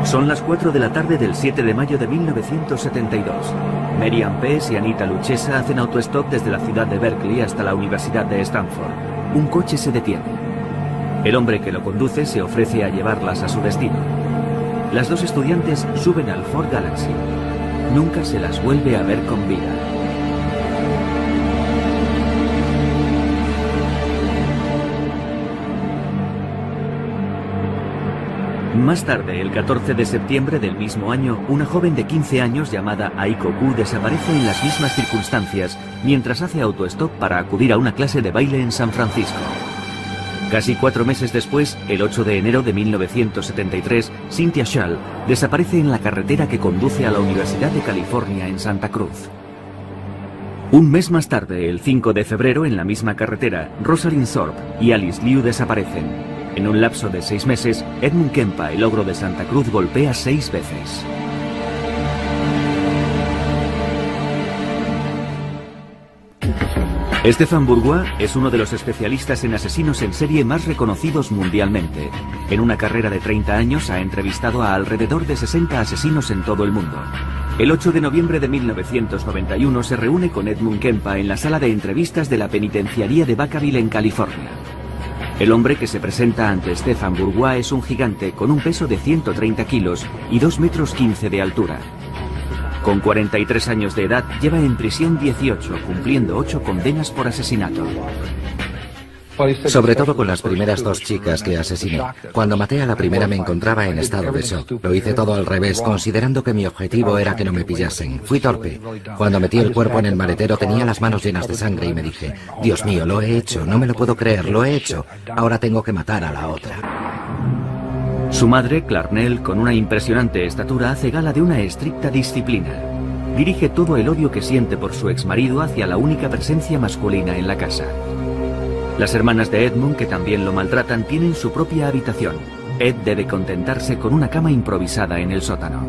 Son las 4 de la tarde del 7 de mayo de 1972. Merian Pes y Anita Luchesa hacen autostop desde la ciudad de Berkeley hasta la Universidad de Stanford. Un coche se detiene. El hombre que lo conduce se ofrece a llevarlas a su destino. Las dos estudiantes suben al Ford Galaxy. Nunca se las vuelve a ver con vida. Más tarde, el 14 de septiembre del mismo año, una joven de 15 años llamada Aiko Koo desaparece en las mismas circunstancias mientras hace autostop para acudir a una clase de baile en San Francisco. Casi 4 meses después, el 8 de enero de 1973, Cynthia Schall desaparece en la carretera que conduce a la Universidad de California en Santa Cruz. Un mes más tarde, el 5 de febrero, en la misma carretera, Rosalind Thorpe y Alice Liu desaparecen. En un lapso de 6 meses, Edmund Kempa, el ogro de Santa Cruz, golpea 6 veces. Stéphane Bourgois es uno de los especialistas en asesinos en serie más reconocidos mundialmente. En una carrera de 30 años ha entrevistado a alrededor de 60 asesinos en todo el mundo. El 8 de noviembre de 1991 se reúne con Edmund Kempa en la sala de entrevistas de la penitenciaría de Vacaville en California. El hombre que se presenta ante Stéphane Bourgois es un gigante con un peso de 130 kilos y 2,15 metros de altura. Con 43 años de edad, lleva en prisión 18, cumpliendo 8 condenas por asesinato. Sobre todo con las primeras 2 chicas que asesiné. Cuando maté a la primera me encontraba en estado de shock. Lo hice todo al revés, considerando que mi objetivo era que no me pillasen. Fui torpe. Cuando metí el cuerpo en el maletero tenía las manos llenas de sangre y me dije, Dios mío, lo he hecho, no me lo puedo creer, lo he hecho. Ahora tengo que matar a la otra. Su madre, Clarnell, con una impresionante estatura, hace gala de una estricta disciplina. Dirige todo el odio que siente por su exmarido hacia la única presencia masculina en la casa. Las hermanas de Edmund, que también lo maltratan, tienen su propia habitación. Ed debe contentarse con una cama improvisada en el sótano.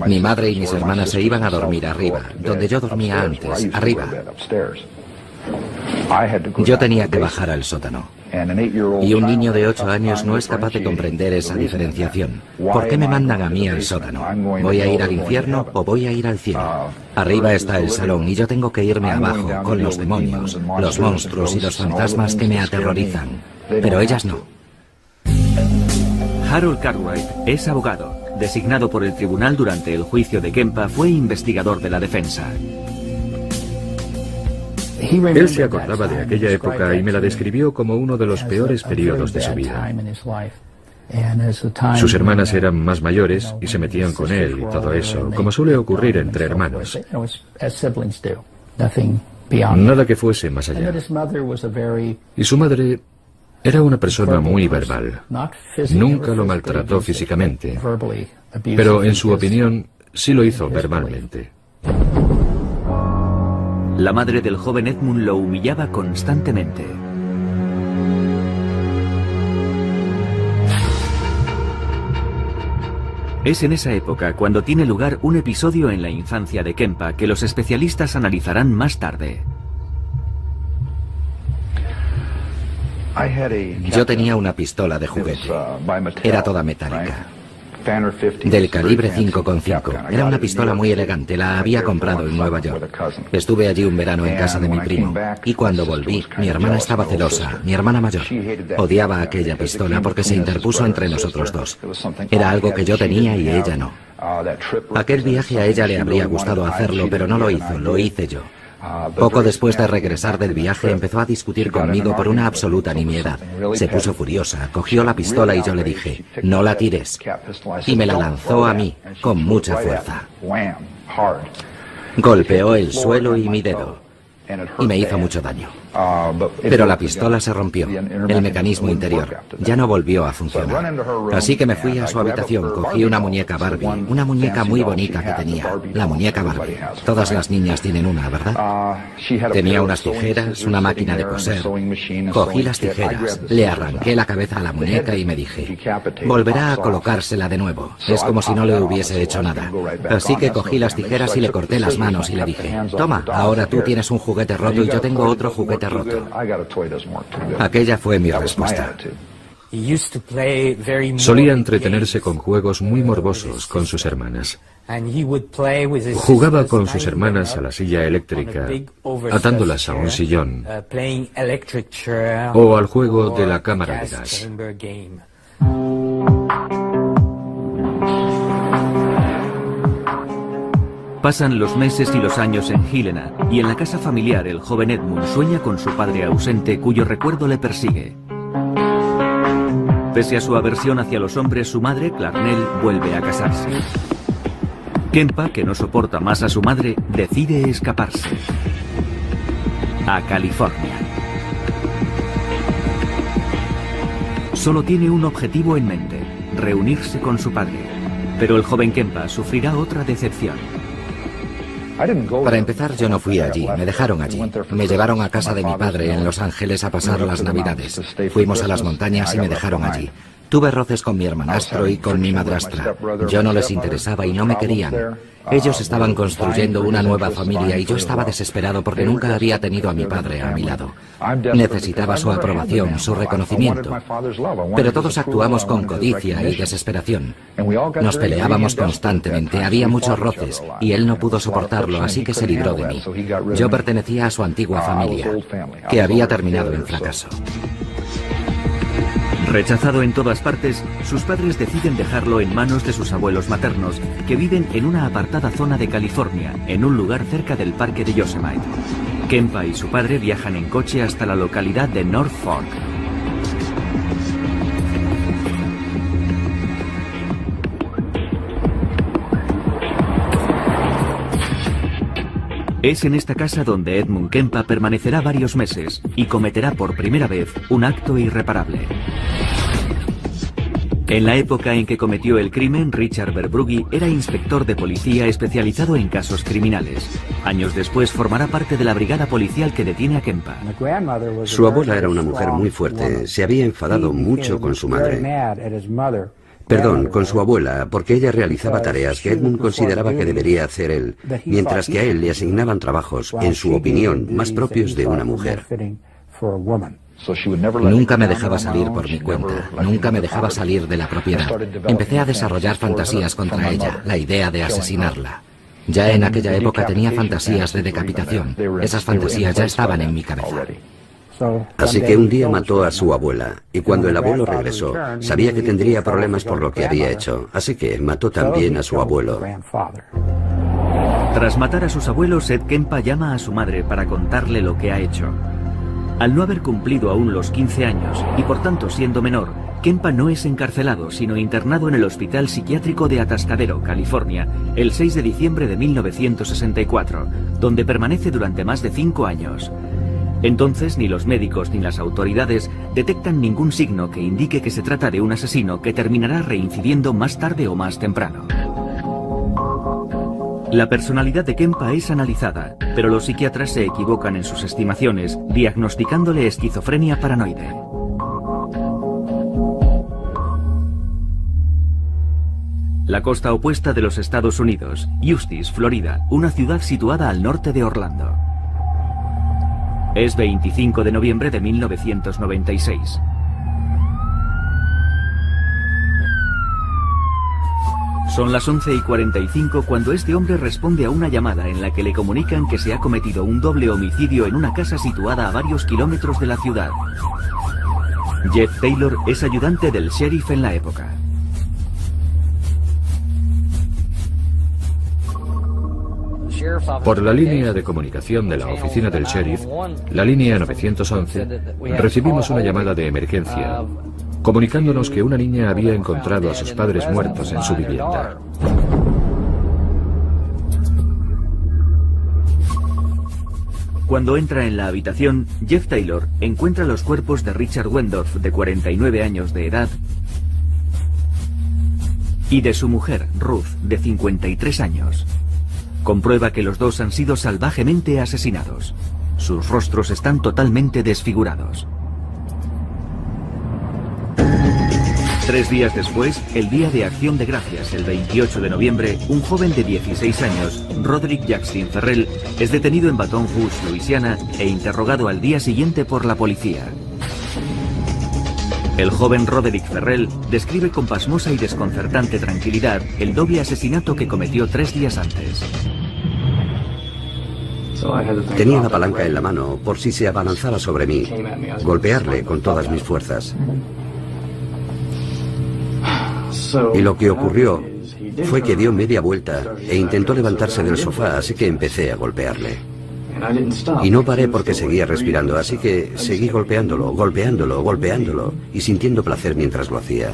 Mi madre y mis hermanas se iban a dormir arriba, donde yo dormía antes, arriba. Yo tenía que bajar al sótano. Y un niño de 8 años no es capaz de comprender esa diferenciación. ¿Por qué me mandan a mí al sótano? ¿Voy a ir al infierno o voy a ir al cielo? Arriba está el salón y yo tengo que irme abajo con los demonios, los monstruos y los fantasmas que me aterrorizan. Pero ellas no. Harold Cartwright es abogado. Designado por el tribunal durante el juicio de Kempa, fue investigador de la defensa. Él se acordaba de aquella época y me la describió como uno de los peores periodos de su vida. Sus hermanas eran más mayores y se metían con él y todo eso, como suele ocurrir entre hermanos. Nada que fuese más allá. Y su madre era una persona muy verbal. Nunca lo maltrató físicamente, pero en su opinión sí lo hizo verbalmente. La madre del joven Edmund lo humillaba constantemente. Es en esa época cuando tiene lugar un episodio en la infancia de Kempa que los especialistas analizarán más tarde. Yo tenía una pistola de juguete. Era toda metálica. Del calibre 5,5. Era una pistola muy elegante, la había comprado en Nueva York. Estuve allí un verano en casa de mi primo, y cuando volví, mi hermana estaba celosa, mi hermana mayor. Odiaba aquella pistola porque se interpuso entre nosotros dos. Era algo que yo tenía y ella no. Aquel viaje a ella le habría gustado hacerlo, pero no lo hizo, lo hice yo. Poco después de regresar del viaje empezó a discutir conmigo por una absoluta nimiedad. Se puso furiosa, cogió la pistola y yo le dije, no la tires. Y me la lanzó a mí, con mucha fuerza. Golpeó el suelo y mi dedo. Y me hizo mucho daño. Pero la pistola se rompió, el mecanismo interior. Ya no volvió a funcionar. Así que me fui a su habitación, cogí una muñeca Barbie, una muñeca muy bonita que tenía, la muñeca Barbie. Todas las niñas tienen una, ¿verdad? Tenía unas tijeras, una máquina de coser. Cogí las tijeras, le arranqué la cabeza a la muñeca y me dije, volverá a colocársela de nuevo. Es como si no le hubiese hecho nada. Así que cogí las tijeras y le corté las manos y le dije, toma, ahora tú tienes un juguete roto y yo tengo otro juguete roto. Aquella fue mi respuesta. Solía entretenerse con juegos muy morbosos con sus hermanas. Jugaba con sus hermanas a la silla eléctrica, atándolas a un sillón, o al juego de la cámara de gas. Pasan los meses y los años en Helena, y en la casa familiar el joven Edmund sueña con su padre ausente cuyo recuerdo le persigue. Pese a su aversión hacia los hombres, su madre, Clarnell, vuelve a casarse. Kempa, que no soporta más a su madre, decide escaparse a California. Solo tiene un objetivo en mente: reunirse con su padre. Pero el joven Kempa sufrirá otra decepción. Para empezar, yo no fui allí, me dejaron allí. Me llevaron a casa de mi padre en Los Ángeles a pasar las Navidades. Fuimos a las montañas y me dejaron allí. Tuve roces con mi hermanastro y con mi madrastra. Yo no les interesaba y no me querían. Ellos estaban construyendo una nueva familia y yo estaba desesperado porque nunca había tenido a mi padre a mi lado. Necesitaba su aprobación, su reconocimiento. Pero todos actuamos con codicia y desesperación. Nos peleábamos constantemente, había muchos roces y él no pudo soportarlo, así que se libró de mí. Yo pertenecía a su antigua familia, que había terminado en fracaso. Rechazado en todas partes, sus padres deciden dejarlo en manos de sus abuelos maternos, que viven en una apartada zona de California, en un lugar cerca del parque de Yosemite. Kempa y su padre viajan en coche hasta la localidad de North Fork. Es en esta casa donde Edmund Kempa permanecerá varios meses y cometerá por primera vez un acto irreparable. En la época en que cometió el crimen, Richard Verbrugge era inspector de policía especializado en casos criminales. Años después formará parte de la brigada policial que detiene a Kempa. Su abuela era una mujer muy fuerte. Se había enfadado mucho con su madre. Perdón, con su abuela, porque ella realizaba tareas que Edmund consideraba que debería hacer él, mientras que a él le asignaban trabajos, en su opinión, más propios de una mujer. Nunca me dejaba salir por mi cuenta, nunca me dejaba salir de la propiedad. Empecé a desarrollar fantasías contra ella, la idea de asesinarla. Ya en aquella época tenía fantasías de decapitación. Esas fantasías ya estaban en mi cabeza. Así que un día mató a su abuela, y cuando el abuelo regresó, sabía que tendría problemas por lo que había hecho, así que mató también a su abuelo. Tras matar a sus abuelos, Ed Kempa llama a su madre para contarle lo que ha hecho. Al no haber cumplido aún los 15 años, y por tanto siendo menor, Kempa no es encarcelado, sino internado en el Hospital Psiquiátrico de Atascadero, California, el 6 de diciembre de 1964, donde permanece durante más de 5 años. Entonces, ni los médicos ni las autoridades detectan ningún signo que indique que se trata de un asesino que terminará reincidiendo más tarde o más temprano. La personalidad de Kempa es analizada, pero los psiquiatras se equivocan en sus estimaciones, diagnosticándole esquizofrenia paranoide. La costa opuesta de los Estados Unidos, Eustis, Florida, una ciudad situada al norte de Orlando. Es 25 de noviembre de 1996. Son las 11:45 cuando este hombre responde a una llamada en la que le comunican que se ha cometido un doble homicidio en una casa situada a varios kilómetros de la ciudad. Jeff Taylor es ayudante del sheriff en la época. Por la línea de comunicación de la oficina del sheriff, la línea 911, recibimos una llamada de emergencia, comunicándonos que una niña había encontrado a sus padres muertos en su vivienda. Cuando entra en la habitación, Jeff Taylor encuentra los cuerpos de Richard Wendorf, de 49 años de edad, y de su mujer, Ruth, de 53 años. Comprueba que los dos han sido salvajemente asesinados. Sus rostros están totalmente desfigurados. 3 días después, el Día de Acción de Gracias, el 28 de noviembre, un joven de 16 años, Roderick Jackson Ferrell, es detenido en Baton Rouge, Luisiana, e interrogado al día siguiente por la policía. El joven Roderick Ferrell describe con pasmosa y desconcertante tranquilidad el doble asesinato que cometió 3 días antes. Tenía la palanca en la mano por si se abalanzaba sobre mí, golpearle con todas mis fuerzas. Y lo que ocurrió fue que dio media vuelta e intentó levantarse del sofá, así que empecé a golpearle. Y no paré porque seguía respirando, así que seguí golpeándolo, golpeándolo, golpeándolo y sintiendo placer mientras lo hacía.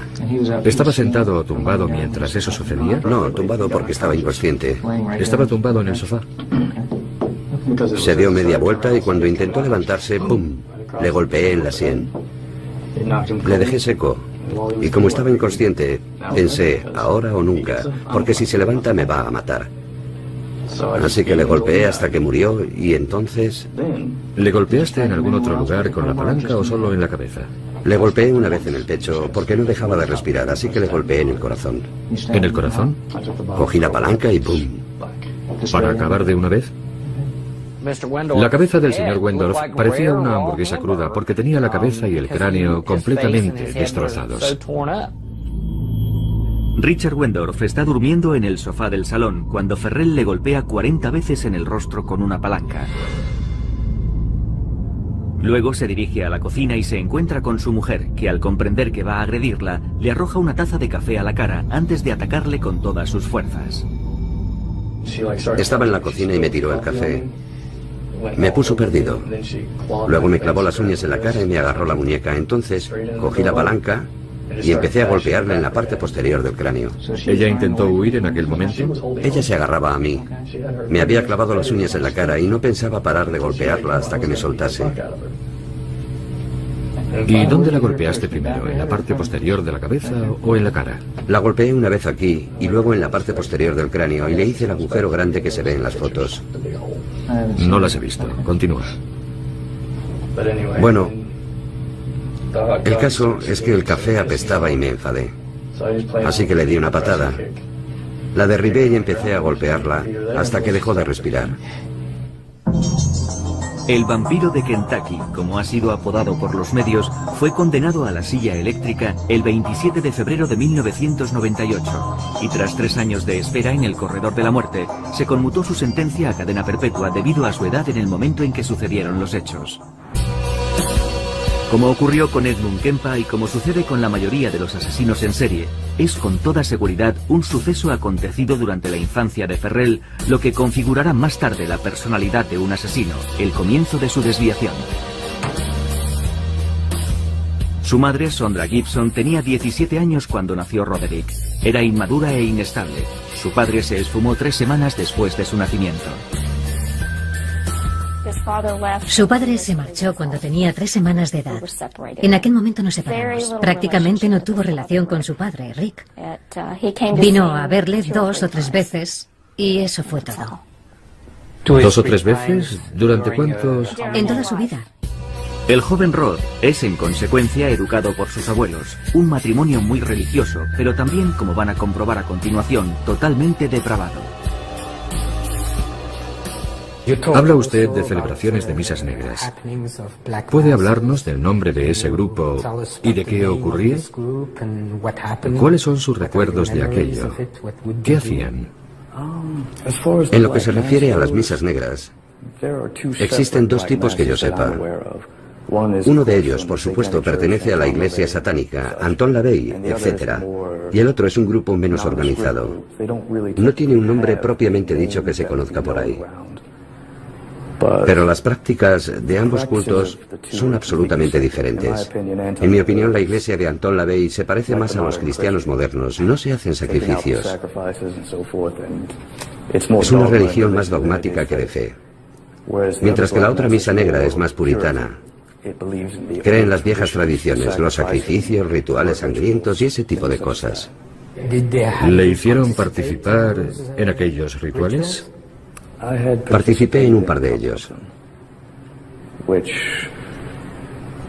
¿Estaba sentado o tumbado mientras eso sucedía? No, tumbado porque estaba inconsciente. ¿Estaba tumbado en el sofá? Se dio media vuelta y cuando intentó levantarse, ¡pum!, le golpeé en la sien. Le dejé seco. Y como estaba inconsciente, pensé, ahora o nunca, porque si se levanta me va a matar. Así que le golpeé hasta que murió y entonces... ¿Le golpeaste en algún otro lugar con la palanca o solo en la cabeza? Le golpeé una vez en el pecho porque no dejaba de respirar, así que le golpeé en el corazón. ¿En el corazón? Cogí la palanca y ¡pum! ¿Para acabar de una vez? La cabeza del señor Wendorf parecía una hamburguesa cruda porque tenía la cabeza y el cráneo completamente destrozados. Richard Wendorf está durmiendo en el sofá del salón cuando Ferrell le golpea 40 veces en el rostro con una palanca. Luego se dirige a la cocina y se encuentra con su mujer, que al comprender que va a agredirla, le arroja una taza de café a la cara antes de atacarle con todas sus fuerzas. Estaba en la cocina y me tiró el café. Me puso perdido. Luego me clavó las uñas en la cara y me agarró la muñeca. Entonces cogí la palanca y empecé a golpearla en la parte posterior del cráneo. ¿Ella intentó huir en aquel momento? Ella se agarraba a mí. Me había clavado las uñas en la cara y no pensaba parar de golpearla hasta que me soltase. ¿Y dónde la golpeaste primero? ¿En la parte posterior de la cabeza o en la cara? La golpeé una vez aquí y luego en la parte posterior del cráneo y le hice el agujero grande que se ve en las fotos. No las he visto. Continúa. Bueno, el caso es que el café apestaba y me enfadé. Así que le di una patada. La derribé y empecé a golpearla hasta que dejó de respirar. El vampiro de Kentucky, como ha sido apodado por los medios, fue condenado a la silla eléctrica el 27 de febrero de 1998 y tras 3 años de espera en el corredor de la muerte, se conmutó su sentencia a cadena perpetua debido a su edad en el momento en que sucedieron los hechos. Como ocurrió con Edmund Kempa y como sucede con la mayoría de los asesinos en serie, es con toda seguridad un suceso acontecido durante la infancia de Ferrell lo que configurará más tarde la personalidad de un asesino, el comienzo de su desviación. Su madre, Sondra Gibson, tenía 17 años cuando nació Roderick. Era inmadura e inestable. Su padre se esfumó 3 semanas después de su nacimiento. Su padre se marchó cuando tenía 3 semanas de edad. En aquel momento nos separamos. Prácticamente no tuvo relación con su padre, Rick. Vino a verle 2 o 3 veces y eso fue todo. 2 o 3 veces? ¿Durante cuántos? En toda su vida. El joven Rod es, en consecuencia, educado por sus abuelos. Un matrimonio muy religioso, pero también, como van a comprobar a continuación, totalmente depravado. Habla usted de celebraciones de misas negras. ¿Puede hablarnos del nombre de ese grupo y de qué ocurría? ¿Cuáles son sus recuerdos de aquello? ¿Qué hacían? En lo que se refiere a las misas negras, existen 2 tipos que yo sepa. Uno de ellos, por supuesto, pertenece a la iglesia satánica, Anton LaVey, etc. Y el otro es un grupo menos organizado. No tiene un nombre propiamente dicho que se conozca por ahí. Pero las prácticas de ambos cultos son absolutamente diferentes. En mi opinión, la iglesia de Anton LaVey se parece más a los cristianos modernos. No se hacen sacrificios. Es una religión más dogmática que de fe. Mientras que la otra misa negra es más puritana. Cree en las viejas tradiciones, los sacrificios, rituales sangrientos y ese tipo de cosas. ¿Le hicieron participar en aquellos rituales? Participé en un par de ellos,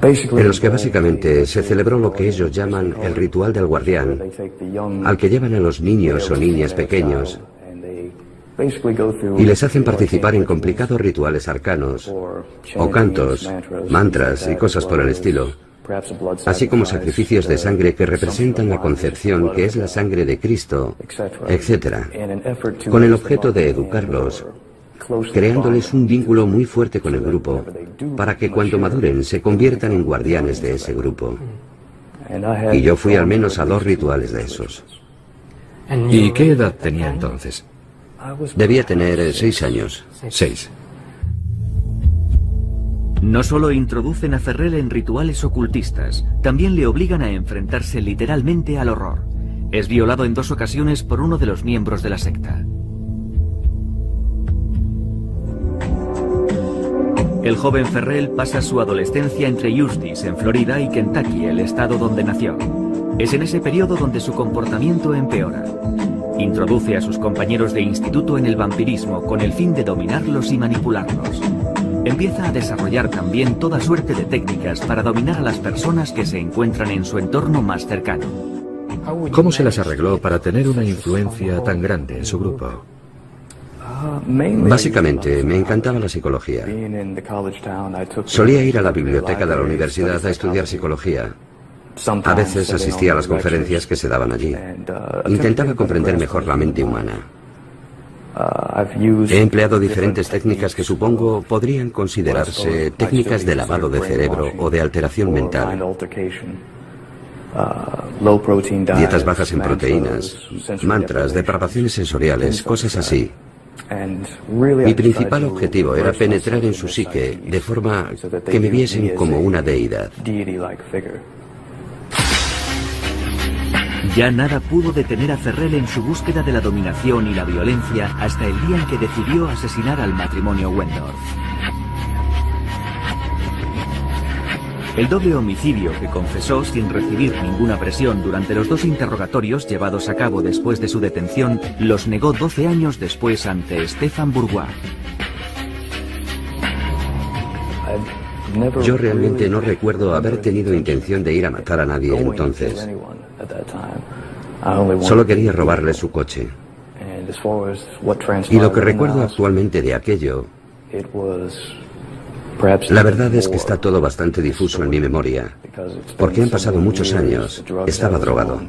en los que básicamente se celebró lo que ellos llaman el ritual del guardián, al que llevan a los niños o niñas pequeños y les hacen participar en complicados rituales arcanos o cantos, mantras y cosas por el estilo, así como sacrificios de sangre que representan la concepción, que es la sangre de Cristo, etc., con el objeto de educarlos, creándoles un vínculo muy fuerte con el grupo, para que cuando maduren se conviertan en guardianes de ese grupo. Y yo fui al menos a 2 rituales de esos. ¿Y qué edad tenía entonces? Debía tener 6 años. 6. No solo introducen a Ferrell en rituales ocultistas, también le obligan a enfrentarse literalmente al horror. Es violado en 2 ocasiones por uno de los miembros de la secta. El joven Ferrell pasa su adolescencia entre Eustis, en Florida, y Kentucky, el estado donde nació. Es en ese periodo donde su comportamiento empeora. Introduce a sus compañeros de instituto en el vampirismo con el fin de dominarlos y manipularlos. Empieza a desarrollar también toda suerte de técnicas para dominar a las personas que se encuentran en su entorno más cercano. ¿Cómo se las arregló para tener una influencia tan grande en su grupo? Básicamente, me encantaba la psicología. Solía ir a la biblioteca de la universidad a estudiar psicología. A veces asistía a las conferencias que se daban allí. Intentaba comprender mejor la mente humana. He empleado diferentes técnicas que supongo podrían considerarse técnicas de lavado de cerebro o de alteración mental. Dietas bajas en proteínas, mantras, depravaciones sensoriales, cosas así. Mi principal objetivo era penetrar en su psique de forma que me viesen como una deidad. Ya nada pudo detener a Ferrell en su búsqueda de la dominación y la violencia hasta el día en que decidió asesinar al matrimonio Wendorf. El doble homicidio que confesó sin recibir ninguna presión durante los 2 interrogatorios llevados a cabo después de su detención los negó 12 años después ante Stefan Bourgois. Yo realmente no recuerdo haber tenido intención de ir a matar a nadie entonces. Solo quería robarle su coche. Y lo que recuerdo actualmente de aquello, la verdad es que está todo bastante difuso en mi memoria, porque han pasado muchos años. Estaba drogado.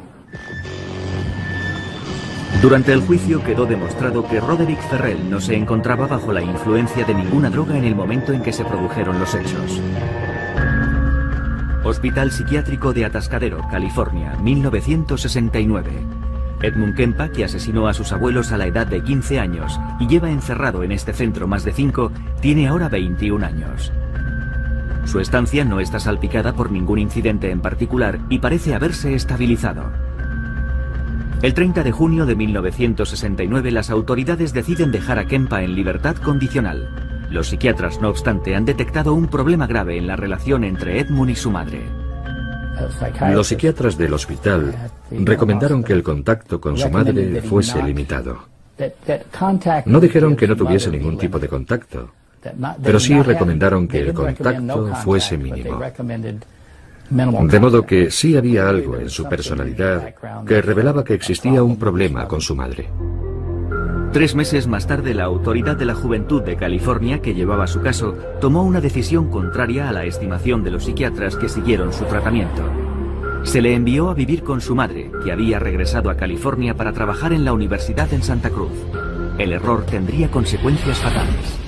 Durante el juicio quedó demostrado que Roderick Ferrell no se encontraba bajo la influencia de ninguna droga en el momento en que se produjeron los hechos. Hospital Psiquiátrico de Atascadero, California, 1969. Edmund Kempa, que asesinó a sus abuelos a la edad de 15 años y lleva encerrado en este centro más de 5, tiene ahora 21 años. Su estancia no está salpicada por ningún incidente en particular y parece haberse estabilizado. El 30 de junio de 1969 las autoridades deciden dejar a Kempa en libertad condicional. Los psiquiatras, no obstante, han detectado un problema grave en la relación entre Edmund y su madre. Los psiquiatras del hospital recomendaron que el contacto con su madre fuese limitado. No dijeron que no tuviese ningún tipo de contacto, pero sí recomendaron que el contacto fuese mínimo. De modo que sí había algo en su personalidad que revelaba que existía un problema con su madre. 3 meses más tarde, la Autoridad de la Juventud de California, que llevaba su caso, tomó una decisión contraria a la estimación de los psiquiatras que siguieron su tratamiento. Se le envió a vivir con su madre, que había regresado a California para trabajar en la universidad en Santa Cruz. El error tendría consecuencias fatales.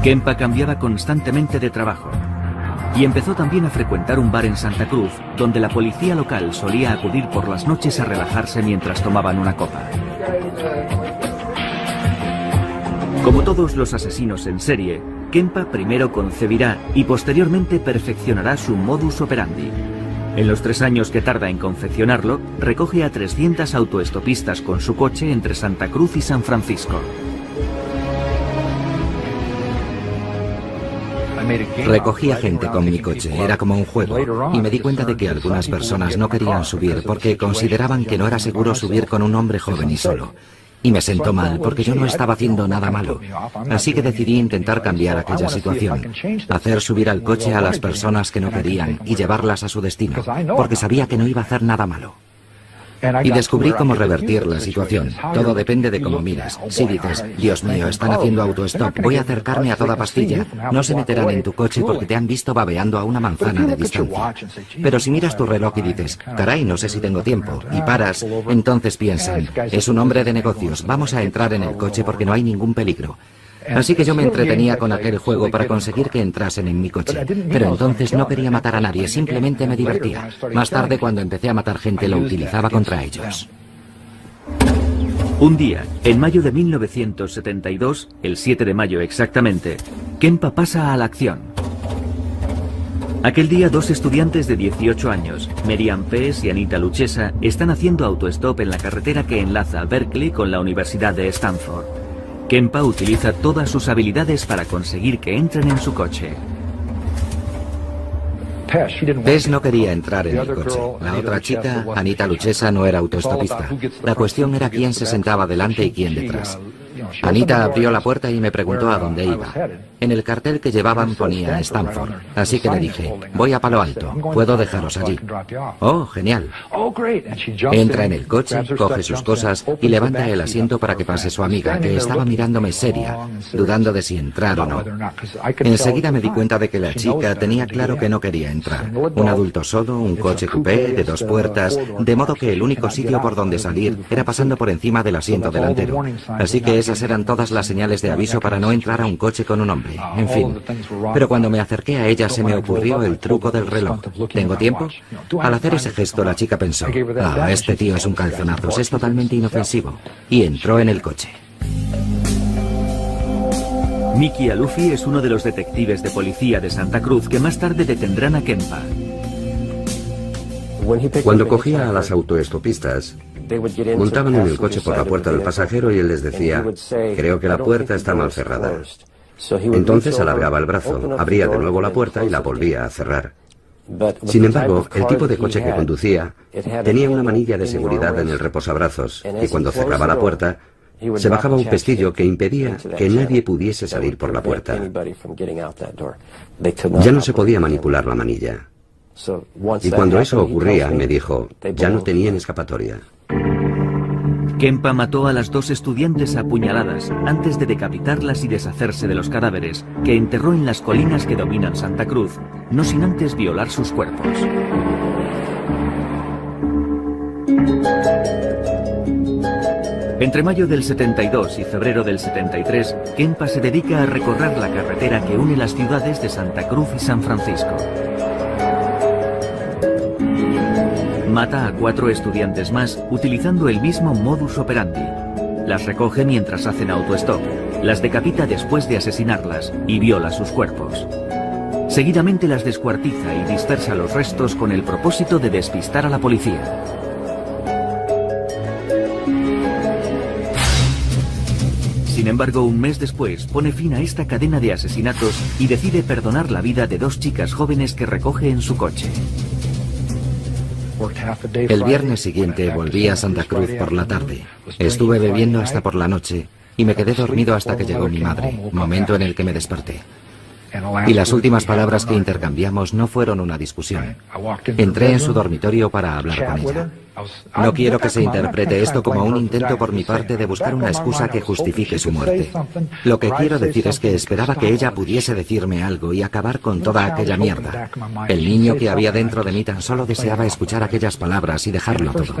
Kempa cambiaba constantemente de trabajo y empezó también a frecuentar un bar en Santa Cruz, donde la policía local solía acudir por las noches a relajarse mientras tomaban una copa. Como todos los asesinos en serie, Kempa primero concebirá y posteriormente perfeccionará su modus operandi. En los 3 años que tarda en confeccionarlo, recoge a 300 autoestopistas con su coche entre Santa Cruz y San Francisco. Recogía gente con mi coche, era como un juego, y me di cuenta de que algunas personas no querían subir porque consideraban que no era seguro subir con un hombre joven y solo. Y me sentó mal porque yo no estaba haciendo nada malo. Así que decidí intentar cambiar aquella situación, hacer subir al coche a las personas que no querían y llevarlas a su destino, porque sabía que no iba a hacer nada malo. Y descubrí cómo revertir la situación. Todo depende de cómo miras. Si dices, Dios mío, están haciendo autostop, voy a acercarme a toda pastilla, no se meterán en tu coche porque te han visto babeando a una manzana de distancia. Pero si miras tu reloj y dices, caray, no sé si tengo tiempo, y paras, entonces piensan, es un hombre de negocios, vamos a entrar en el coche porque no hay ningún peligro. Así que yo me entretenía con aquel juego para conseguir que entrasen en mi coche. Pero entonces no quería matar a nadie, simplemente me divertía. Más tarde, cuando empecé a matar gente, lo utilizaba contra ellos. Un día, en mayo de 1972, el 7 de mayo exactamente, Kempa pasa a la acción. Aquel día, dos estudiantes de 18 años, Merian Pease y Anita Luchesa, están haciendo autostop en la carretera que enlaza Berkeley con la Universidad de Stanford. Kempa utiliza todas sus habilidades para conseguir que entren en su coche. Pease no quería entrar en el coche. La otra chica, Anita Luchesa, no era autostopista. La cuestión era quién se sentaba delante y quién detrás. Anita abrió la puerta y me preguntó a dónde iba. En el cartel que llevaban ponía Stanford, así que le dije, voy a Palo Alto, ¿puedo dejaros allí? Oh, genial. Entra en el coche, coge sus cosas y levanta el asiento para que pase su amiga, que estaba mirándome seria, dudando de si entrar o no. Enseguida me di cuenta de que la chica tenía claro que no quería entrar. Un adulto solo, un coche coupé de 2 puertas, de modo que el único sitio por donde salir era pasando por encima del asiento delantero. Así que esas eran todas las señales de aviso para no entrar a un coche con un hombre. En fin. Pero cuando me acerqué a ella se me ocurrió el truco del reloj. ¿Tengo tiempo? Al hacer ese gesto la chica pensó, este tío es un calzonazos, es totalmente inofensivo. Y entró en el coche. Mickey Alufi es uno de los detectives de policía de Santa Cruz que más tarde detendrán a Kempa. Cuando cogía a las autoestopistas, montaban en el coche por la puerta del pasajero y él les decía, creo que la puerta está mal cerrada. Entonces alargaba el brazo, abría de nuevo la puerta y la volvía a cerrar. Sin embargo, el tipo de coche que conducía tenía una manilla de seguridad en el reposabrazos y cuando cerraba la puerta, se bajaba un pestillo que impedía que nadie pudiese salir por la puerta. Ya no se podía manipular la manilla. Y cuando eso ocurría, me dijo, ya no tenían escapatoria. Kempa mató a las 2 estudiantes a puñaladas antes de decapitarlas y deshacerse de los cadáveres, que enterró en las colinas que dominan Santa Cruz, no sin antes violar sus cuerpos. Entre mayo del 72 y febrero del 73, Kempa se dedica a recorrer la carretera que une las ciudades de Santa Cruz y San Francisco. Mata a 4 estudiantes más utilizando el mismo modus operandi. Las recoge mientras hacen autostop, las decapita después de asesinarlas y viola sus cuerpos. Seguidamente las descuartiza y dispersa los restos con el propósito de despistar a la policía. Sin embargo, un mes después pone fin a esta cadena de asesinatos y decide perdonar la vida de 2 chicas jóvenes que recoge en su coche. El viernes siguiente volví a Santa Cruz por la tarde. Estuve bebiendo hasta por la noche y me quedé dormido hasta que llegó mi madre, momento en el que me desperté. Y las últimas palabras que intercambiamos no fueron una discusión. Entré en su dormitorio para hablar con ella. No quiero que se interprete esto como un intento por mi parte de buscar una excusa que justifique su muerte. Lo que quiero decir es que esperaba que ella pudiese decirme algo y acabar con toda aquella mierda. El niño que había dentro de mí tan solo deseaba escuchar aquellas palabras y dejarlo todo.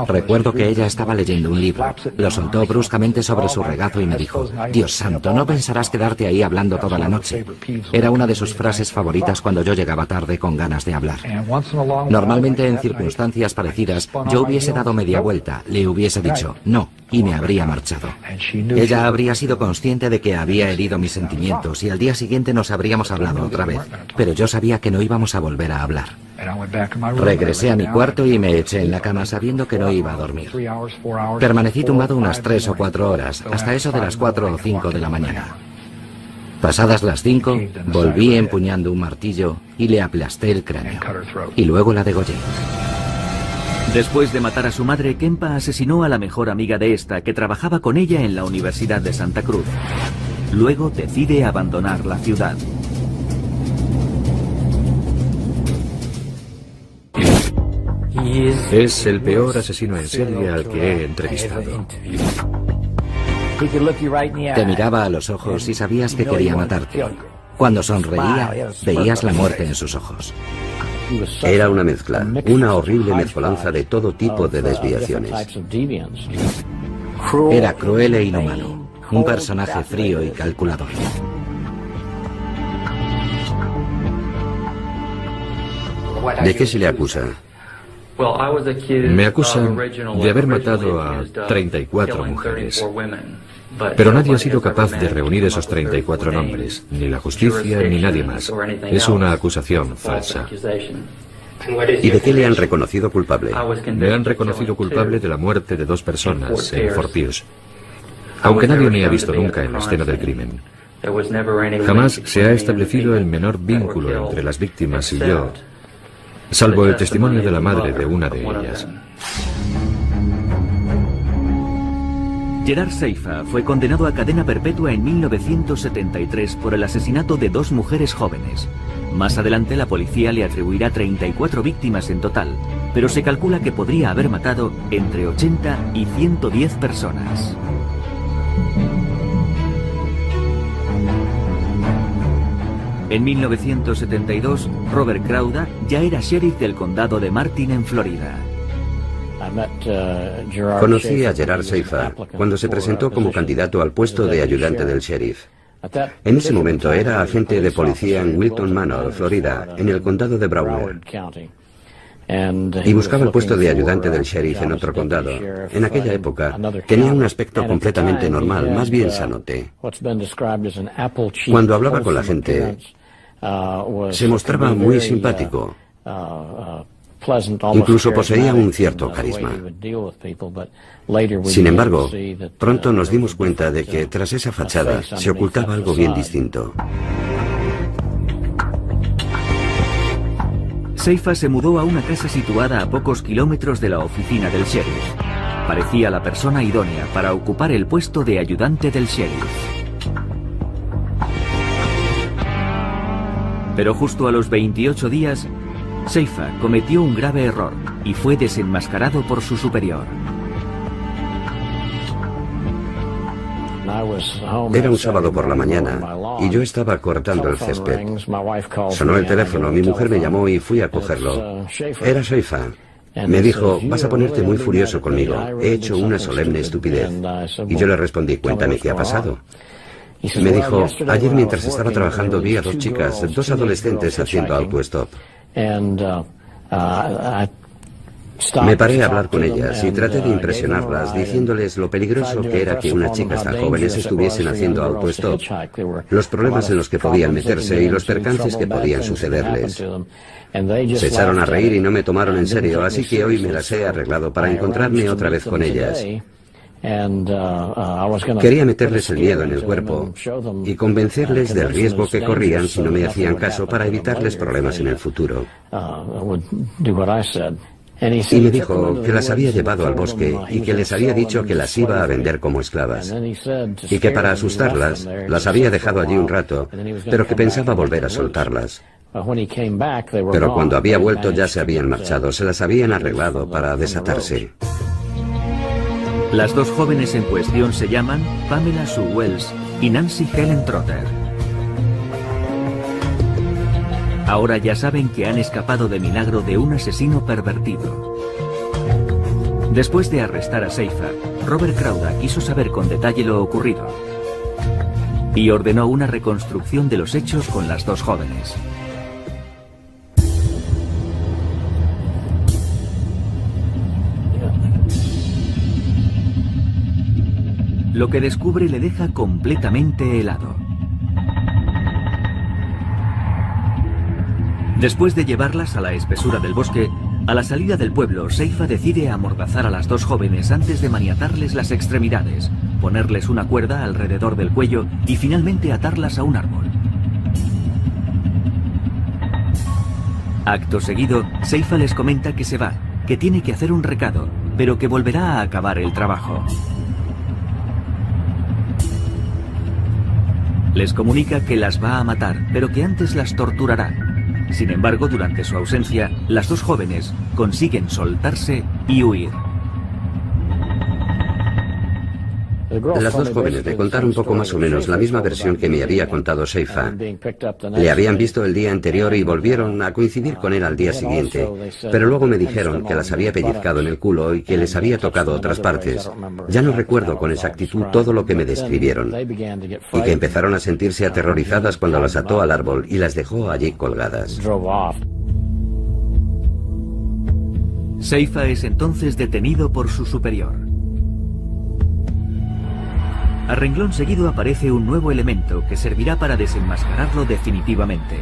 Recuerdo que ella estaba leyendo un libro. Lo soltó bruscamente sobre su regazo y me dijo, Dios santo, no pensarás quedarte ahí hablando toda la noche. Era una de sus frases favoritas cuando yo llegaba tarde con ganas de hablar. Normalmente en circunstancias parecidas yo hubiese dado media vuelta, le hubiese dicho no y me habría marchado. Ella habría sido consciente de que había herido mis sentimientos y al día siguiente nos habríamos hablado otra vez, pero yo sabía que no íbamos a volver a hablar. Regresé a mi cuarto y me eché en la cama sabiendo que no iba a dormir. Permanecí tumbado unas 3 o 4 horas, hasta eso de las 4 o 5 de la mañana. Pasadas las 5, volví empuñando un martillo y le aplasté el cráneo. Y luego la degollé. Después de matar a su madre, Kempa asesinó a la mejor amiga de esta, que trabajaba con ella en la Universidad de Santa Cruz. Luego decide abandonar la ciudad. Es el peor asesino en serie al que he entrevistado. Te miraba a los ojos y sabías que quería matarte. Cuando sonreía, veías la muerte en sus ojos. Era una mezcla, una horrible mezcolanza de todo tipo de desviaciones. Era cruel e inhumano, un personaje frío y calculador. ¿De qué se le acusa? Me acusan de haber matado a 34 mujeres. Pero nadie ha sido capaz de reunir esos 34 nombres, ni la justicia ni nadie más. Es una acusación falsa. ¿Y de qué le han reconocido culpable? Me han reconocido culpable de la muerte de 2 personas en Fort Pierce, aunque nadie me ha visto nunca en la escena del crimen. Jamás se ha establecido el menor vínculo entre las víctimas y yo, salvo el testimonio de la madre de una de ellas. Gerard Seifa fue condenado a cadena perpetua en 1973 por el asesinato de 2 mujeres jóvenes. Más adelante la policía le atribuirá 34 víctimas en total, pero se calcula que podría haber matado entre 80 y 110 personas. En 1972, Robert Crowder ya era sheriff del condado de Martin en Florida. Conocí a Gerard Seifa cuando se presentó como candidato al puesto de ayudante del sheriff. En ese momento era agente de policía en Wilton Manor, Florida, en el condado de Broward. Y buscaba el puesto de ayudante del sheriff en otro condado. En aquella época tenía un aspecto completamente normal, más bien sanote. Cuando hablaba con la gente, se mostraba muy simpático. Incluso poseía un cierto carisma. Sin embargo, pronto nos dimos cuenta de que tras esa fachada se ocultaba algo bien distinto. Seifa se mudó a una casa situada a pocos kilómetros de la oficina del sheriff. Parecía la persona idónea para ocupar el puesto de ayudante del sheriff. Pero justo a los 28 días, Seifa cometió un grave error y fue desenmascarado por su superior. Era un sábado por la mañana y yo estaba cortando el césped. Sonó el teléfono, mi mujer me llamó y fui a cogerlo. Era Seifa. Me dijo, vas a ponerte muy furioso conmigo, he hecho una solemne estupidez. Y yo le respondí, cuéntame qué ha pasado. Me dijo, ayer mientras estaba trabajando vi a 2 chicas, 2 adolescentes haciendo autostop. Me paré a hablar con ellas y traté de impresionarlas diciéndoles lo peligroso que era que unas chicas tan jóvenes estuviesen haciendo autostop, los problemas en los que podían meterse y los percances que podían sucederles. Se echaron a reír y no me tomaron en serio, así que hoy me las he arreglado para encontrarme otra vez con ellas. Quería meterles el miedo en el cuerpo y convencerles del riesgo que corrían si no me hacían caso para evitarles problemas en el futuro. Y me dijo que las había llevado al bosque y que les había dicho que las iba a vender como esclavas. Y que para asustarlas, las había dejado allí un rato, pero que pensaba volver a soltarlas. Pero cuando había vuelto ya se habían marchado, se las habían arreglado para desatarse. Las 2 jóvenes en cuestión se llaman Pamela Sue Wells y Nancy Helen Trotter. Ahora ya saben que han escapado de milagro de un asesino pervertido. Después de arrestar a Seifa, Robert Crowder quiso saber con detalle lo ocurrido y ordenó una reconstrucción de los hechos con las 2 jóvenes. Lo que descubre le deja completamente helado. Después de llevarlas a la espesura del bosque, a la salida del pueblo, Seifa decide amordazar a las 2 jóvenes antes de maniatarles las extremidades, ponerles una cuerda alrededor del cuello y finalmente atarlas a un árbol. Acto seguido, Seifa les comenta que se va, que tiene que hacer un recado, pero que volverá a acabar el trabajo. Les comunica que las va a matar, pero que antes las torturará. Sin embargo, durante su ausencia, las dos jóvenes consiguen soltarse y huir. Las dos jóvenes me contaron poco más o menos la misma versión que me había contado Seifa. Le habían visto el día anterior y volvieron a coincidir con él al día siguiente, pero luego me dijeron que las había pellizcado en el culo y que les había tocado otras partes. Ya no recuerdo con exactitud todo lo que me describieron, y que empezaron a sentirse aterrorizadas cuando las ató al árbol y las dejó allí colgadas. Seifa es entonces detenido por su superior. A renglón seguido aparece un nuevo elemento que servirá para desenmascararlo definitivamente.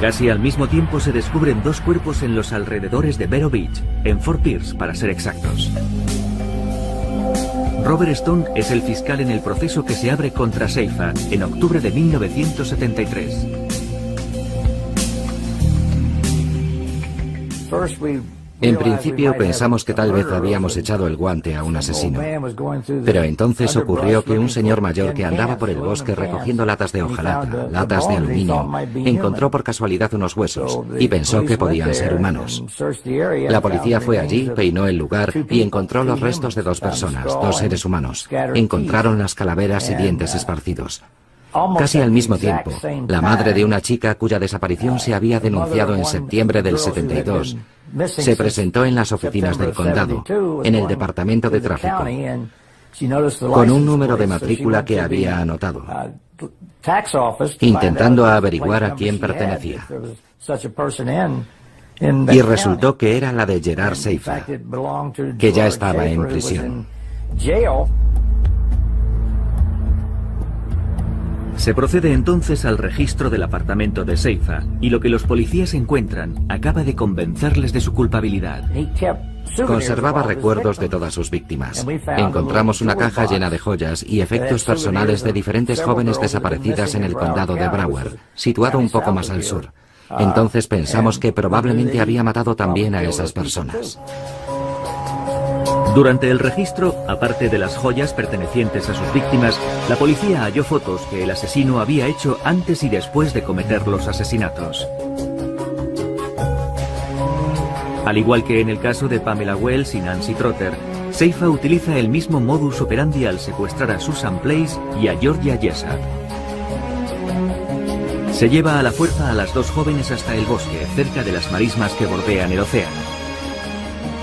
Casi al mismo tiempo se descubren dos cuerpos en los alrededores de Vero Beach, en Fort Pierce para ser exactos. Robert Stone es el fiscal en el proceso que se abre contra Seifa en octubre de 1973. En principio pensamos que tal vez habíamos echado el guante a un asesino. Pero entonces ocurrió que un señor mayor que andaba por el bosque recogiendo latas de hojalata, latas de aluminio, encontró por casualidad unos huesos y pensó que podían ser humanos. La policía fue allí, peinó el lugar y encontró los restos de dos personas, dos seres humanos. Encontraron las calaveras y dientes esparcidos. Casi al mismo tiempo, la madre de una chica cuya desaparición se había denunciado en septiembre del 72, se presentó en las oficinas del condado, en el departamento de tráfico, con un número de matrícula que había anotado, intentando averiguar a quién pertenecía. Y resultó que era la de Gerard Seifa, que ya estaba en prisión. Se procede entonces al registro del apartamento de Seifa y lo que los policías encuentran acaba de convencerles de su culpabilidad. Conservaba recuerdos de todas sus víctimas. Encontramos una caja llena de joyas y efectos personales de diferentes jóvenes desaparecidas en el condado de Broward, situado un poco más al sur. Entonces pensamos que probablemente había matado también a esas personas. Durante el registro, aparte de las joyas pertenecientes a sus víctimas, la policía halló fotos que el asesino había hecho antes y después de cometer los asesinatos. Al igual que en el caso de Pamela Wells y Nancy Trotter, Seifa utiliza el mismo modus operandi al secuestrar a Susan Place y a Georgia Jessup. Se lleva a la fuerza a las dos jóvenes hasta el bosque, cerca de las marismas que bordean el océano.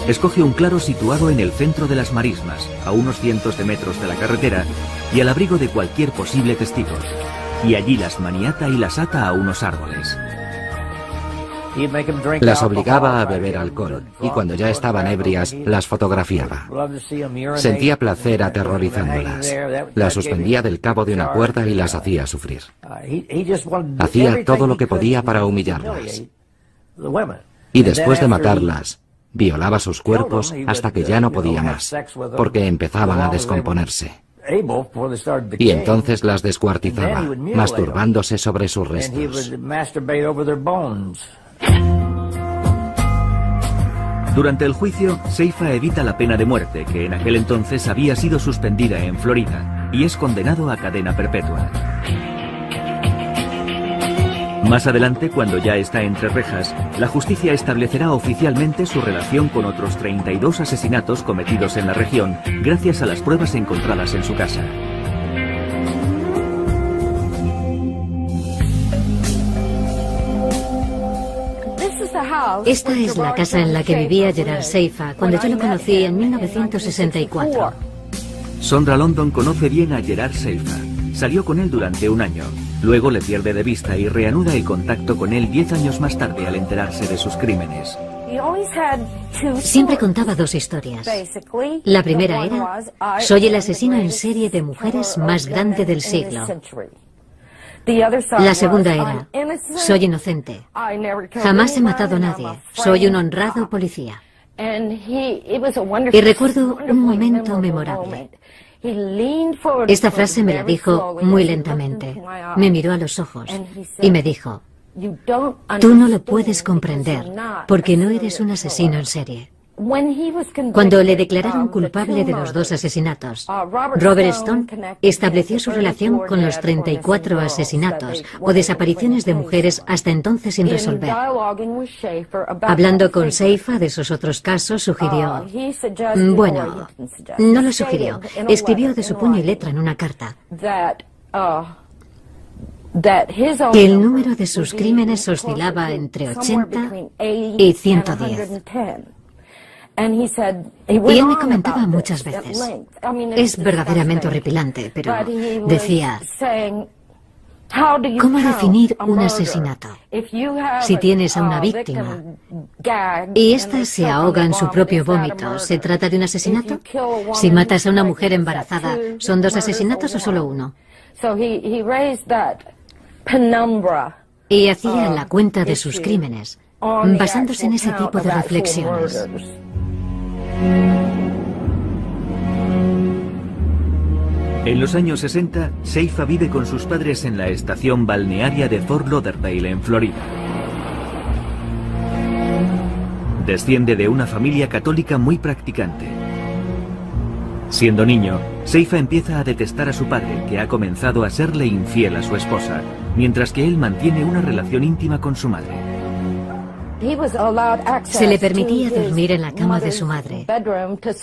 Escoge un claro situado en el centro de las marismas, a unos cientos de metros de la carretera y al abrigo de cualquier posible testigo. Y allí las maniata y las ata a unos árboles. Las obligaba a beber alcohol y cuando ya estaban ebrias las fotografiaba. Sentía placer aterrorizándolas. Las suspendía del cabo de una cuerda y las hacía sufrir. Hacía todo lo que podía para humillarlas. Y después de matarlas, violaba sus cuerpos hasta que ya no podía más, porque empezaban a descomponerse. Y entonces las descuartizaba, masturbándose sobre sus restos. Durante el juicio, Seifa evita la pena de muerte, que en aquel entonces había sido suspendida en Florida, y es condenado a cadena perpetua. Más adelante, cuando ya está entre rejas, la justicia establecerá oficialmente su relación con otros 32 asesinatos cometidos en la región, gracias a las pruebas encontradas en su casa. Esta es la casa en la que vivía Gerard Seifa cuando yo lo conocí en 1964. Sondra London conoce bien a Gerard Seifa. Salió con él durante un año. Luego le pierde de vista y reanuda el contacto con él 10 años más tarde al enterarse de sus crímenes. Siempre contaba dos historias. La primera era: soy el asesino en serie de mujeres más grande del siglo. La segunda era: soy inocente. Jamás he matado a nadie. Soy un honrado policía. Y recuerdo un momento memorable. Esta frase me la dijo muy lentamente. Me miró a los ojos y me dijo: tú no lo puedes comprender porque no eres un asesino en serie. Cuando le declararon culpable de los 2 asesinatos, Robert Stone estableció su relación con los 34 asesinatos o desapariciones de mujeres hasta entonces sin resolver. Hablando con Seifa de esos otros casos, sugirió... Bueno, no lo sugirió. Escribió de su puño y letra en una carta que el número de sus crímenes oscilaba entre 80 y 110. Y él me comentaba muchas veces, es verdaderamente horripilante, pero decía, ¿cómo definir un asesinato? Si tienes a una víctima y ésta se ahoga en su propio vómito, ¿se trata de un asesinato? Si matas a una mujer embarazada, ¿son 2 asesinatos o solo 1? Y hacía la cuenta de sus crímenes, basándose en ese tipo de reflexiones. En los años 60, Seifa vive con sus padres en la estación balnearia de Fort Lauderdale, en Florida. Desciende de una familia católica muy practicante. Siendo niño, Seifa empieza a detestar a su padre, que ha comenzado a serle infiel a su esposa, mientras que él mantiene una relación íntima con su madre. Se le permitía dormir en la cama de su madre,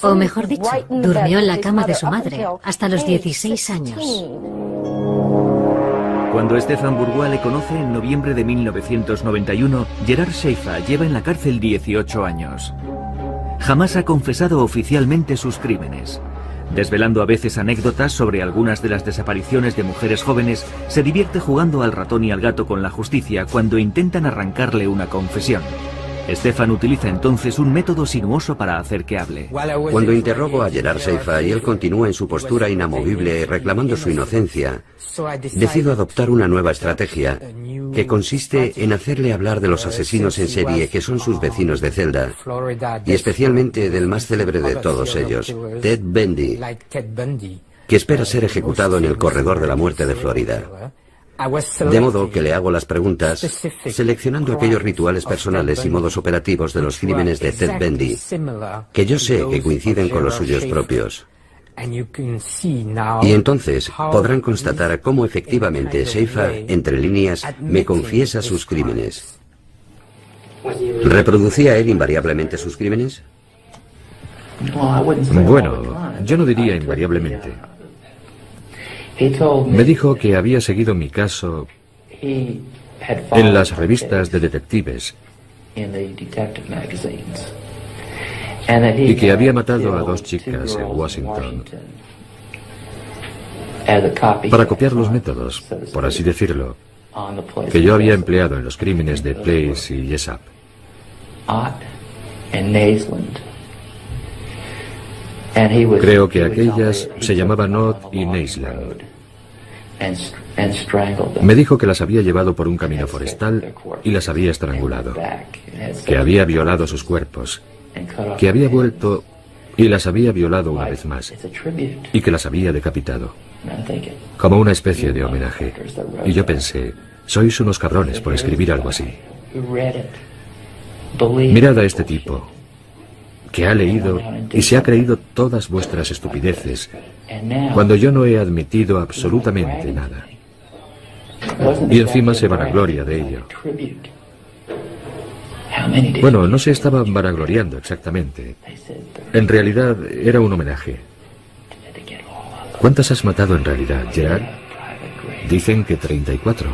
o mejor dicho, durmió en la cama de su madre hasta los 16 años. Cuando Stefan Bourgois le conoce en noviembre de 1991, Gerard Seifa lleva en la cárcel 18 años. Jamás ha confesado oficialmente sus crímenes. Desvelando a veces anécdotas sobre algunas de las desapariciones de mujeres jóvenes, se divierte jugando al ratón y al gato con la justicia cuando intentan arrancarle una confesión. Stefan utiliza entonces un método sinuoso para hacer que hable. Cuando interrogo a Gerard Seifa y él continúa en su postura inamovible reclamando su inocencia, decido adoptar una nueva estrategia que consiste en hacerle hablar de los asesinos en serie que son sus vecinos de celda, y especialmente del más célebre de todos ellos, Ted Bundy, que espera ser ejecutado en el corredor de la muerte de Florida. De modo que le hago las preguntas seleccionando aquellos rituales personales y modos operativos de los crímenes de Ted Bundy, que yo sé que coinciden con los suyos propios. Y entonces podrán constatar cómo efectivamente Seifa, entre líneas, me confiesa sus crímenes. ¿Reproducía él invariablemente sus crímenes? Bueno, yo no diría invariablemente. Me dijo que había seguido mi caso en las revistas de detectives y que había matado a 2 chicas en Washington para copiar los métodos, por así decirlo, que yo había empleado en los crímenes de Place y Jessup. Creo que aquellas se llamaban Ott y Naisland. Me dijo que las había llevado por un camino forestal y las había estrangulado, que había violado sus cuerpos, que había vuelto y las había violado una vez más, y que las había decapitado, como una especie de homenaje. Y yo pensé, sois unos cabrones por escribir algo así. Mirad a este tipo, que ha leído y se ha creído todas vuestras estupideces, cuando yo no he admitido absolutamente nada. Y encima se vanagloria de ello. Bueno, no se estaban vanagloriando exactamente. En realidad era un homenaje. ¿Cuántas has matado en realidad, Gerard? Dicen que 34.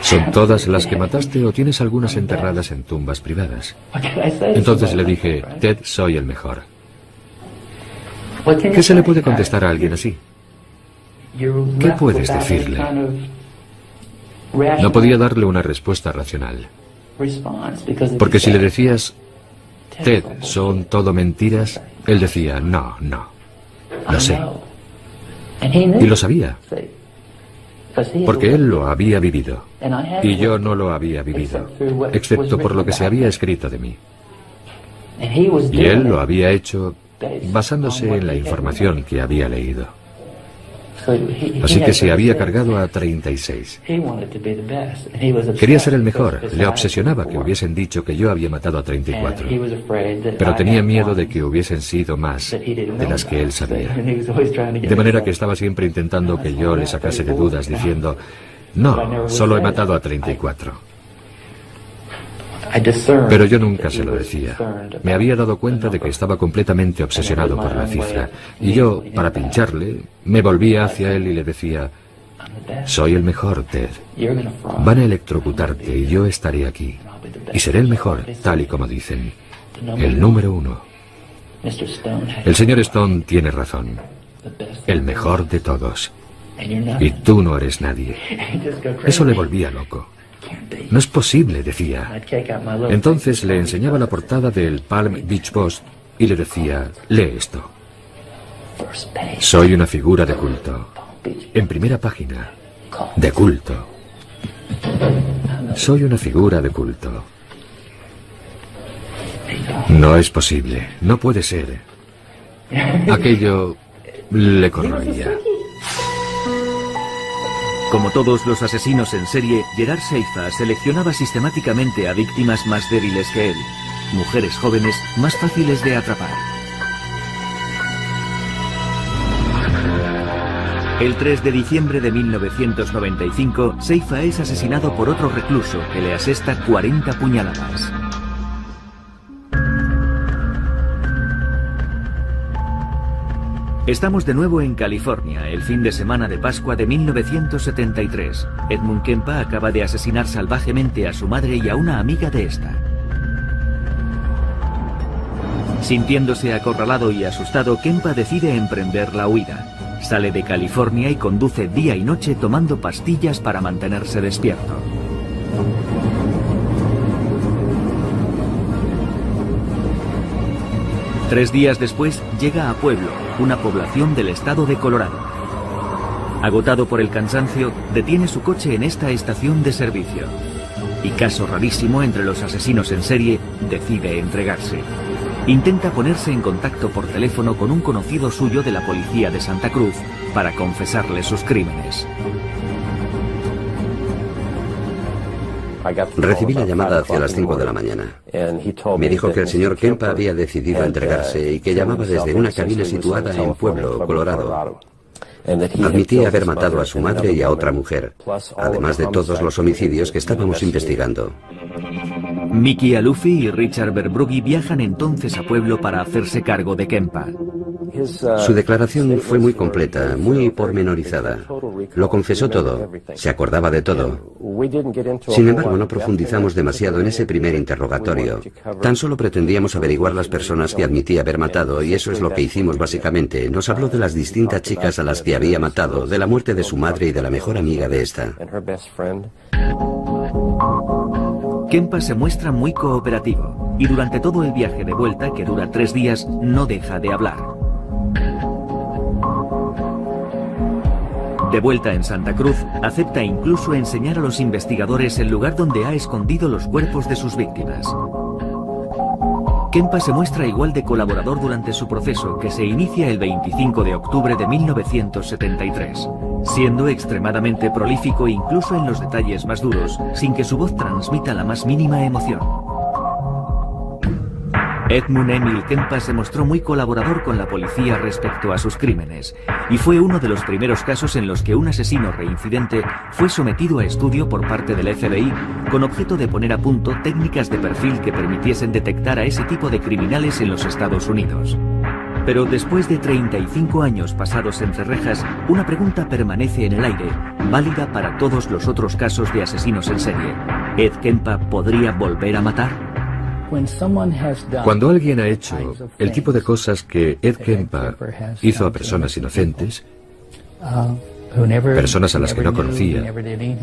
¿Son todas las que mataste o tienes algunas enterradas en tumbas privadas? Entonces le dije, Ted, soy el mejor. ¿Qué se le puede contestar a alguien así? ¿Qué puedes decirle? No podía darle una respuesta racional. Porque si le decías, Ted, son todo mentiras, él decía, no, no, lo sé. Y lo sabía. Porque él lo había vivido. Y yo no lo había vivido, excepto por lo que se había escrito de mí. Y él lo había hecho basándose en la información que había leído. Así que se había cargado a 36. Quería ser el mejor. Le obsesionaba que hubiesen dicho que yo había matado a 34. Pero tenía miedo de que hubiesen sido más de las que él sabía. De manera que estaba siempre intentando que yo le sacase de dudas diciendo, no, solo he matado a 34. Pero yo nunca se lo decía. Me había dado cuenta de que estaba completamente obsesionado por la cifra. Y yo, para pincharle, me volvía hacia él y le decía, soy el mejor, Ted. Van a electrocutarte y yo estaré aquí. Y seré el mejor, tal y como dicen. El número 1. El señor Stone tiene razón. El mejor de todos. Y tú no eres nadie. Eso le volvía loco. No es posible, decía. Entonces le enseñaba la portada del Palm Beach Post y le decía, lee esto. Soy una figura de culto. En primera página. De culto. Soy una figura de culto. No es posible. No puede ser. Aquello le corroía. Como todos los asesinos en serie, Gerard Seifa seleccionaba sistemáticamente a víctimas más débiles que él, mujeres jóvenes más fáciles de atrapar. El 3 de diciembre de 1995, Seifa es asesinado por otro recluso que le asesta 40 puñaladas. Estamos de nuevo en California, el fin de semana de Pascua de 1973. Edmund Kempa acaba de asesinar salvajemente a su madre y a una amiga de esta. Sintiéndose acorralado y asustado, Kempa decide emprender la huida. Sale de California y conduce día y noche tomando pastillas para mantenerse despierto. Tres días después llega a Pueblo, una población del estado de Colorado. Agotado por el cansancio, detiene su coche en esta estación de servicio. Y caso rarísimo entre los asesinos en serie, decide entregarse. Intenta ponerse en contacto por teléfono con un conocido suyo de la policía de Santa Cruz para confesarle sus crímenes. Recibí la llamada hacia las 5 de la mañana. Me dijo que el señor Kempa había decidido entregarse y que llamaba desde una cabina situada en Pueblo, Colorado. Admitía haber matado a su madre y a otra mujer, además de todos los homicidios que estábamos investigando. Mickey Alufi y Richard Verbrugge viajan entonces a Pueblo para hacerse cargo de Kempa. Su declaración fue muy completa, muy pormenorizada. Lo confesó todo, se acordaba de todo. Sin embargo, no profundizamos demasiado en ese primer interrogatorio. Tan solo pretendíamos averiguar las personas que admitía haber matado, y eso es lo que hicimos básicamente. Nos habló de las distintas chicas a las que había matado, de la muerte de su madre y de la mejor amiga de esta. Kempa se muestra muy cooperativo, y durante todo el viaje de vuelta, que dura 3 días, no deja de hablar. De vuelta en Santa Cruz, acepta incluso enseñar a los investigadores el lugar donde ha escondido los cuerpos de sus víctimas. Kempa se muestra igual de colaborador durante su proceso, que se inicia el 25 de octubre de 1973, siendo extremadamente prolífico incluso en los detalles más duros, sin que su voz transmita la más mínima emoción. Edmund Emil Kempa se mostró muy colaborador con la policía respecto a sus crímenes, y fue uno de los primeros casos en los que un asesino reincidente fue sometido a estudio por parte del FBI con objeto de poner a punto técnicas de perfil que permitiesen detectar a ese tipo de criminales en los Estados Unidos. Pero después de 35 años pasados entre rejas, una pregunta permanece en el aire, válida para todos los otros casos de asesinos en serie. ¿Ed Kempa podría volver a matar? Cuando alguien ha hecho el tipo de cosas que Ed Kempa hizo a personas inocentes, personas a las que no conocía,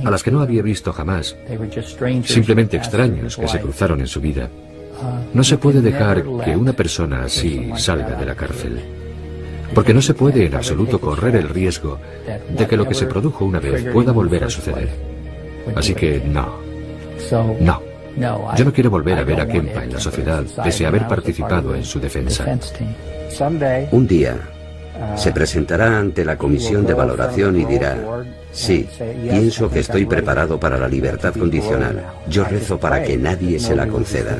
a las que no había visto jamás, simplemente extraños que se cruzaron en su vida, no se puede dejar que una persona así salga de la cárcel. Porque no se puede en absoluto correr el riesgo de que lo que se produjo una vez pueda volver a suceder. Así que no. Yo no quiero volver a ver a Kempa en la sociedad pese a haber participado en su defensa. Un día, Se presentará ante la comisión de valoración y dirá: sí, pienso que estoy preparado para la libertad condicional. Yo rezo para que nadie se la conceda.